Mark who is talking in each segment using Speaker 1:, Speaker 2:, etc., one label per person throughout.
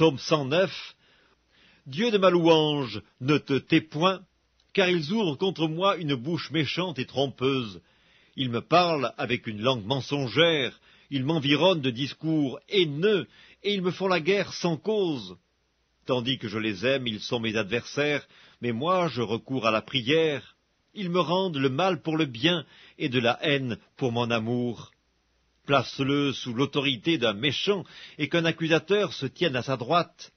Speaker 1: Psaume 109. Dieu de ma louange, ne te tais point, car ils ouvrent contre moi une bouche méchante et trompeuse. Ils me parlent avec une langue mensongère, ils m'environnent de discours haineux, et ils me font la guerre sans cause. Tandis que je les aime, ils sont mes adversaires, mais moi je recours à la prière. Ils me rendent le mal pour le bien, et de la haine pour mon amour. Place-le sous l'autorité d'un méchant, et qu'un accusateur se tienne à sa droite.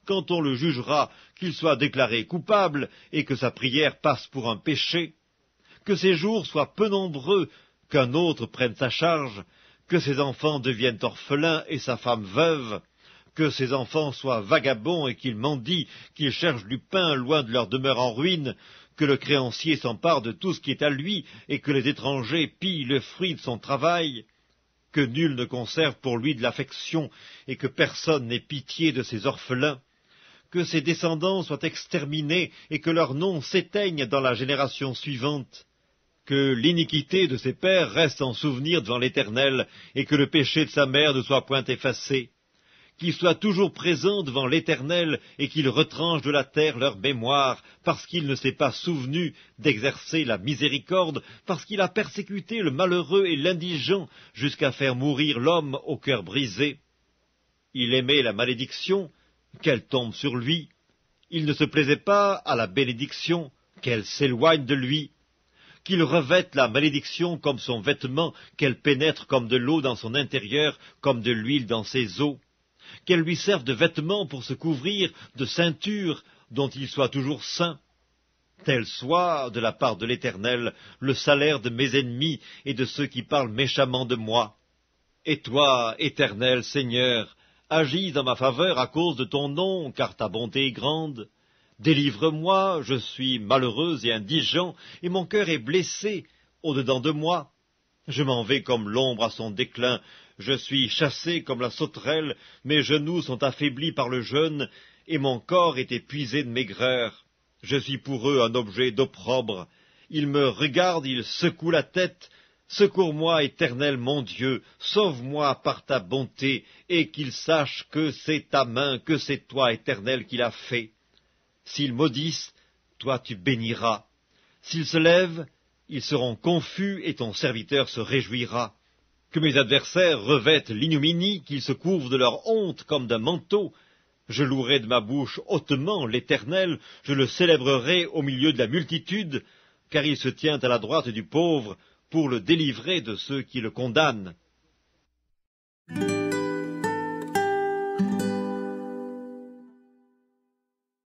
Speaker 1: Quand on le jugera, qu'il soit déclaré coupable, et que sa prière passe pour un péché. Que ses jours soient peu nombreux, qu'un autre prenne sa charge, que ses enfants deviennent orphelins et sa femme veuve, que ses enfants soient vagabonds et qu'ils mendient, qu'ils cherchent du pain loin de leur demeure en ruine, que le créancier s'empare de tout ce qui est à lui, et que les étrangers pillent le fruit de son travail, que nul ne conserve pour lui de l'affection, et que personne n'ait pitié de ses orphelins, que ses descendants soient exterminés, et que leurs noms s'éteignent dans la génération suivante, que l'iniquité de ses pères reste en souvenir devant l'Éternel, et que le péché de sa mère ne soit point effacé, qu'il soit toujours présent devant l'Éternel, et qu'il retranche de la terre leur mémoire, parce qu'il ne s'est pas souvenu d'exercer la miséricorde, parce qu'il a persécuté le malheureux et l'indigent, jusqu'à faire mourir l'homme au cœur brisé. Il aimait la malédiction, qu'elle tombe sur lui. Il ne se plaisait pas à la bénédiction, qu'elle s'éloigne de lui. Qu'il revête la malédiction comme son vêtement, qu'elle pénètre comme de l'eau dans son intérieur, comme de l'huile dans ses os. Qu'elle lui serve de vêtement pour se couvrir, de ceinture, dont il soit toujours saint. Tel soit, de la part de l'Éternel, le salaire de mes ennemis et de ceux qui parlent méchamment de moi. Et toi, Éternel Seigneur, agis en ma faveur à cause de ton nom, car ta bonté est grande. Délivre-moi, je suis malheureux et indigent, et mon cœur est blessé au-dedans de moi. Je m'en vais comme l'ombre à son déclin, je suis chassé comme la sauterelle, mes genoux sont affaiblis par le jeûne, et mon corps est épuisé de maigreur. Je suis pour eux un objet d'opprobre. Ils me regardent, ils secouent la tête. Secours-moi, Éternel mon Dieu, sauve-moi par ta bonté, et qu'ils sachent que c'est ta main, que c'est toi, Éternel, qui l'as fait. S'ils maudissent, toi tu béniras. S'ils se lèvent, ils seront confus et ton serviteur se réjouira. Que mes adversaires revêtent l'ignominie, qu'ils se couvrent de leur honte comme d'un manteau. Je louerai de ma bouche hautement l'Éternel, je le célébrerai au milieu de la multitude, car il se tient à la droite du pauvre pour le délivrer de ceux qui le condamnent.